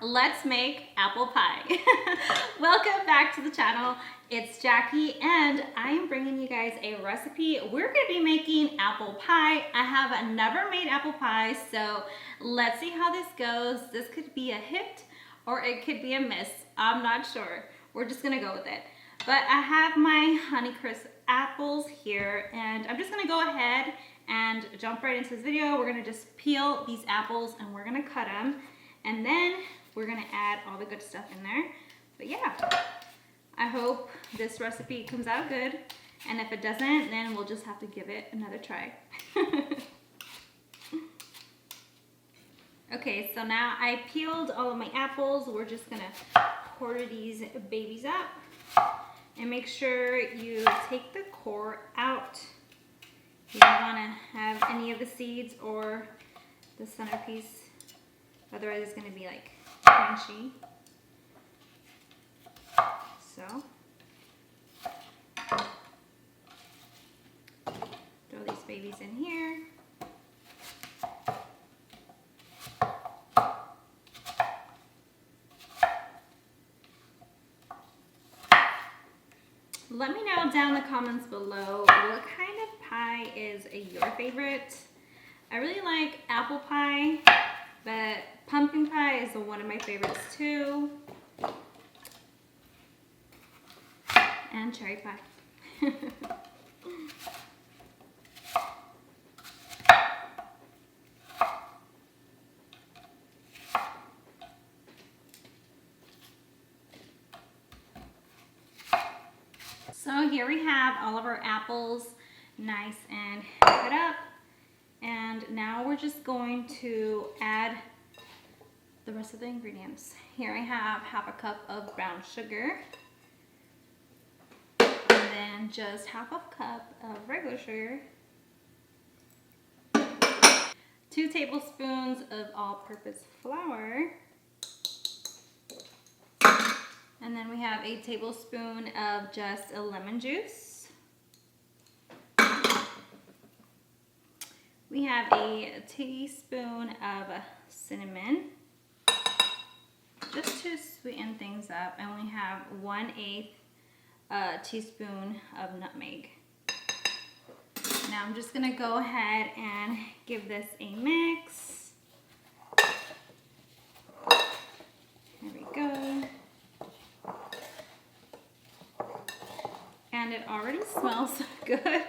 let's make apple pie. Welcome back to the channel. It's Jackie and I am bringing you guys a recipe. We're going to be making apple pie. I have never made apple pie, so let's see how this goes. This could be a hit or it could be a miss. I'm not sure. We're just going to go with it. But I have my Honeycrisp apples here and I'm just going to go ahead and jump right into this video. We're going to just peel these apples and we're going to cut them. And then we're gonna add all the good stuff in there. But yeah, I hope this recipe comes out good. And if it doesn't, then we'll just have to give it another try. Okay, so now I peeled all of my apples. We're just gonna quarter these babies up. And make sure you take the core out. You don't wanna have any of the seeds or the centerpiece. Otherwise it's gonna be like crunchy. So throw these babies in here. Let me know down in the comments below what kind of pie is your favorite. I really like apple pie, but pumpkin pie is one of my favorites too. And cherry pie. So here we have all of our apples nice and cut up. And now we're just going to add the rest of the ingredients. Here I have half a cup of brown sugar. And then just half a cup of regular sugar. 2 tablespoons of all-purpose flour. And then we have a tablespoon of just a lemon juice. We have a teaspoon of cinnamon, just to sweeten things up, and we have 1/8 teaspoon of nutmeg. Now I'm just gonna go ahead and give this a mix. There we go. And it already smells so good.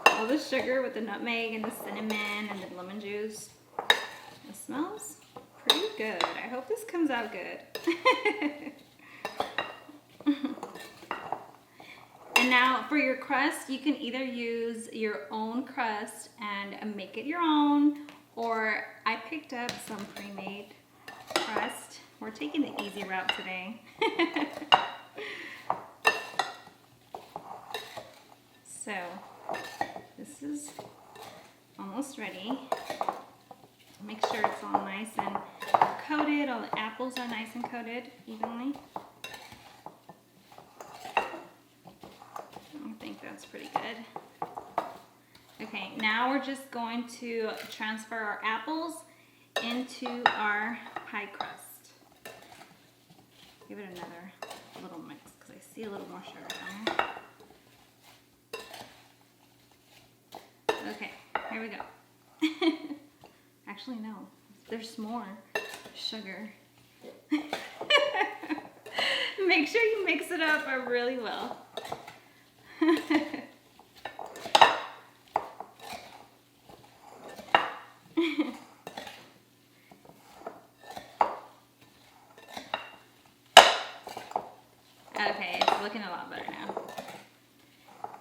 All the sugar with the nutmeg and the cinnamon and the lemon juice. It smells pretty good. I hope this comes out good. And now for your crust, you can either use your own crust and make it your own, or I picked up some pre-made crust. We're taking the easy route today. So this is almost ready. Make sure it's all nice and coated. All the apples are nice and coated evenly. I think that's pretty good. Okay, now we're just going to transfer our apples into our pie crust. Give it another little mix because I see a little more sugar down there. Okay, here we go. Actually, no, there's more sugar. Make sure you mix it up really well. Okay, it's looking a lot better now.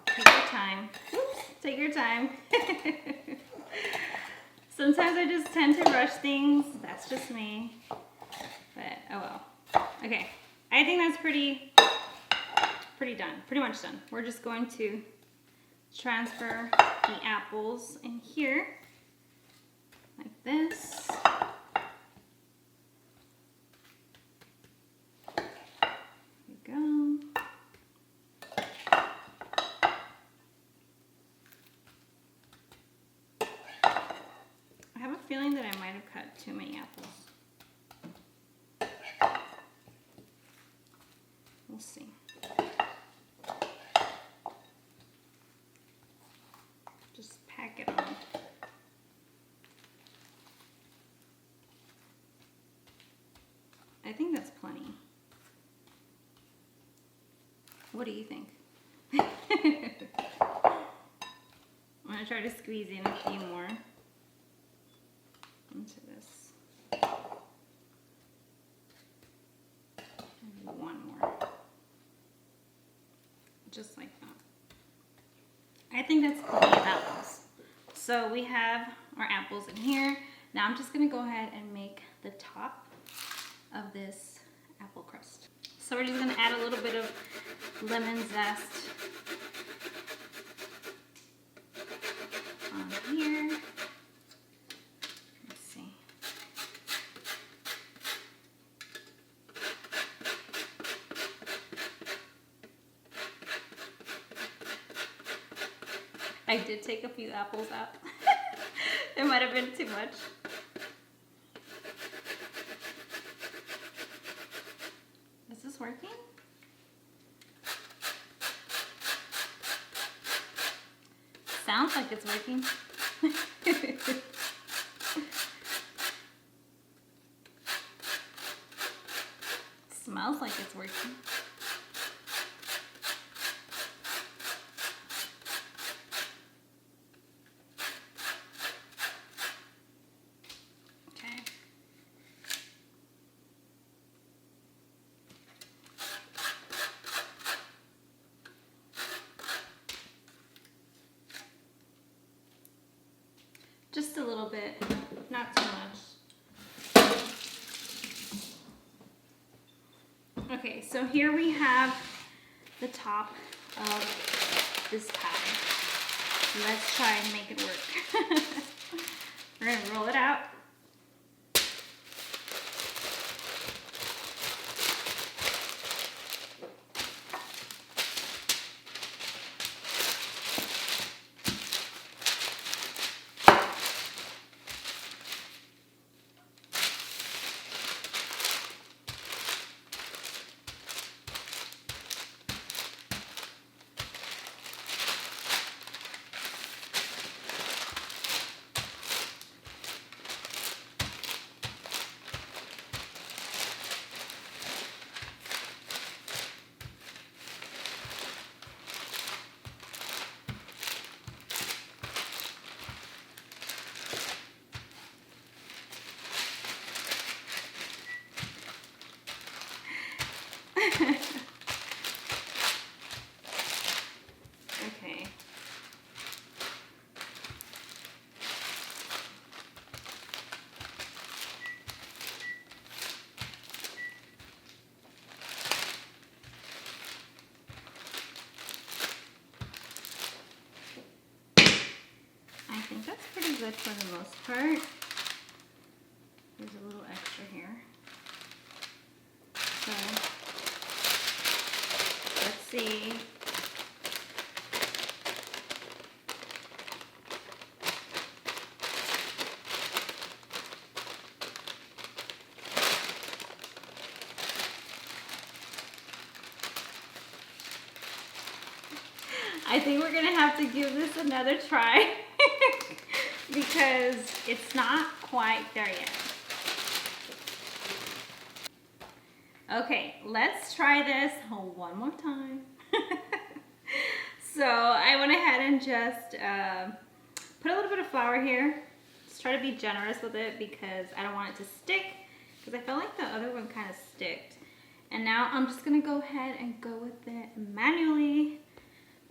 Take your time. Oops, take your time. Sometimes I just tend to rush things. That's just me. But oh well. Okay, I think that's pretty done. Pretty much done. We're just going to transfer the apples in here like this. There we go. I have a feeling that I might have cut too many apples. I think that's plenty. What do you think? I'm gonna try to squeeze in a few more into this. Maybe one more. Just like that. I think that's plenty of apples. So we have our apples in here. Now I'm just gonna go ahead and make the top of this apple crust. So we're just gonna add a little bit of lemon zest on here. Let's see. I did take a few apples out. It might have been too much. Is this working? Sounds like it's working. Smells like it's working. Okay. Just a little bit, not too much. Okay, so here we have the top of this pie. Let's try and make it work. We're gonna roll it out. Okay. I think that's pretty good for the most part. There's a little extra here. So let's see. I think we're gonna have to give this another try because it's not quite there yet. Okay, let's try this one more time. So I went ahead and just put a little bit of flour here. Just try to be generous with it because I don't want it to stick, because I felt like the other one kind of sticked. And now I'm just gonna go ahead and go with it manually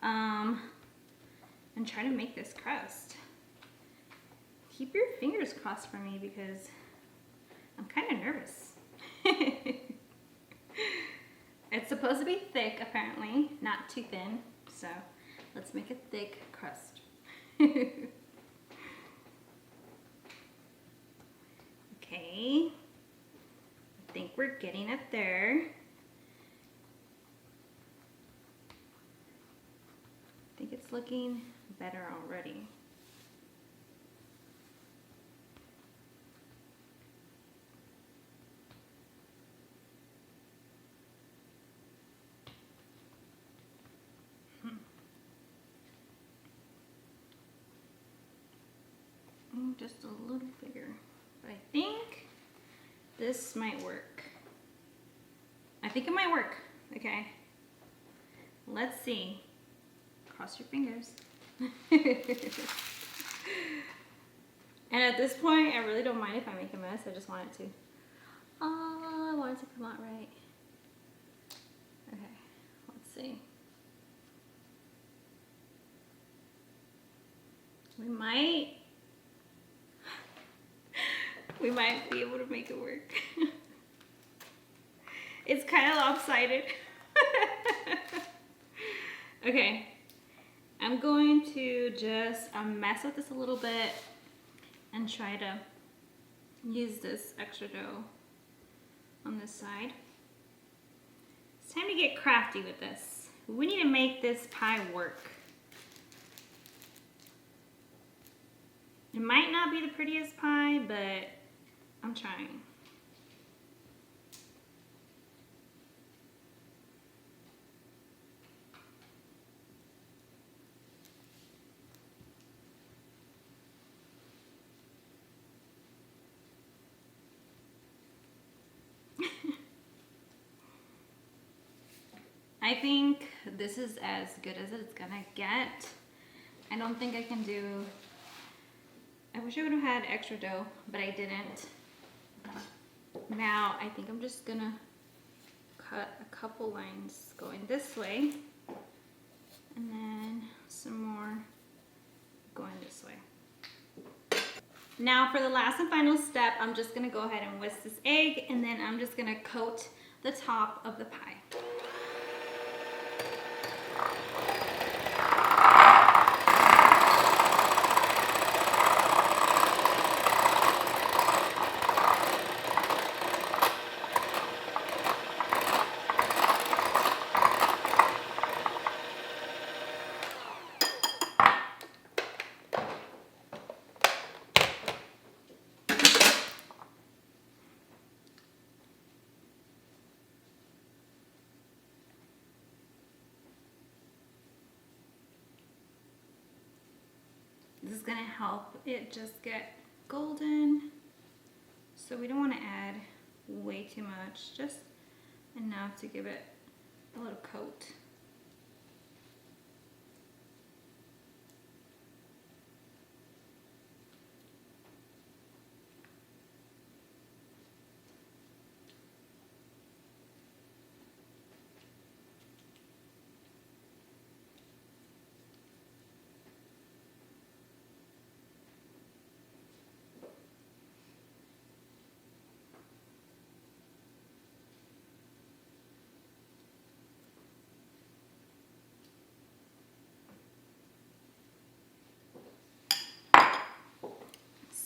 and try to make this crust. Keep your fingers crossed for me because I'm kind of nervous. It's supposed to be thick, apparently, not too thin. So let's make a thick crust. Okay, I think we're getting it there. I think it's looking better already. Just a little bigger, but I think this might work. I think it might work. Okay. Let's see. Cross your fingers. And at this point, I really don't mind if I make a mess. I just want it to. Oh, I want it to come out right. Okay, let's see. We might be able to make it work. It's kind of lopsided. Okay, I'm going to just mess with this a little bit and try to use this extra dough on this side. It's time to get crafty with this. We need to make this pie work. It might not be the prettiest pie, but I'm trying. I think this is as good as it's gonna get. I don't think I can do, I wish I would have had extra dough, but I didn't. Now I think I'm just gonna cut a couple lines going this way and then some more going this way. Now for the last and final step, I'm just gonna go ahead and whisk this egg, and then I'm just gonna coat the top of the pie. This is gonna help it just get golden. So we don't wanna add way too much, just enough to give it a little coat.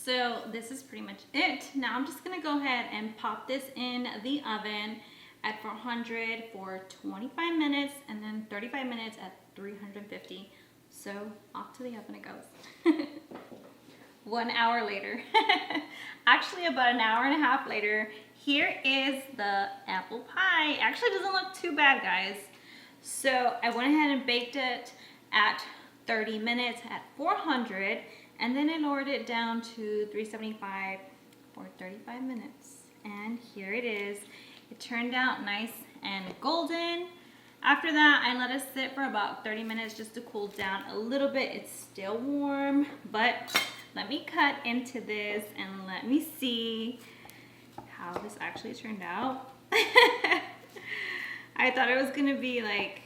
So this is pretty much it. Now I'm just gonna go ahead and pop this in the oven at 400 for 25 minutes and then 35 minutes at 350. So off to the oven it goes. 1 hour later, actually about an hour and a half later, here is the apple pie. Actually doesn't look too bad, guys. So I went ahead and baked it at 30 minutes at 400, and then I lowered it down to 375 for 35 minutes. And here it is. It turned out nice and golden. After that, I let it sit for about 30 minutes just to cool down a little bit. It's still warm, but let me cut into this and let me see how this actually turned out. I thought it was gonna be like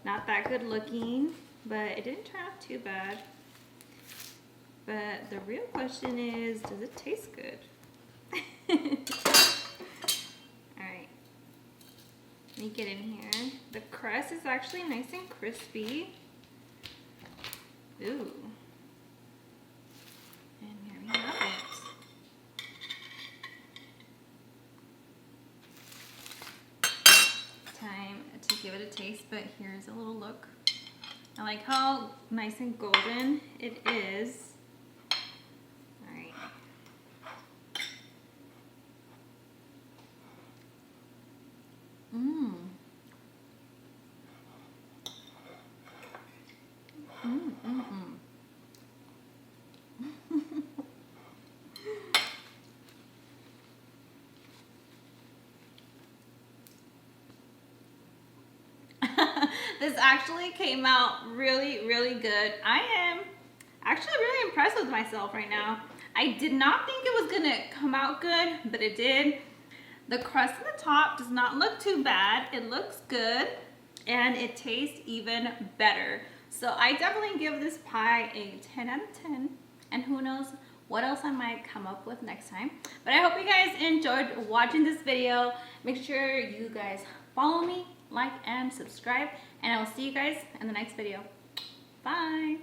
not that good looking, but it didn't turn out too bad. But the real question is, does it taste good? Alright, let me get in here. The crust is actually nice and crispy. Ooh. And here we have it. Time to give it a taste, but here's a little look. I like how nice and golden it is. Alright. Mmm. Mmm, mmm, mmm. This actually came out really, really good. I am actually really impressed with myself right now. I did not think it was gonna come out good, but it did. The crust on the top does not look too bad. It looks good and it tastes even better. So I definitely give this pie a 10 out of 10. And who knows what else I might come up with next time. But I hope you guys enjoyed watching this video. Make sure you guys follow me, like, and subscribe. And I will see you guys in the next video. Bye.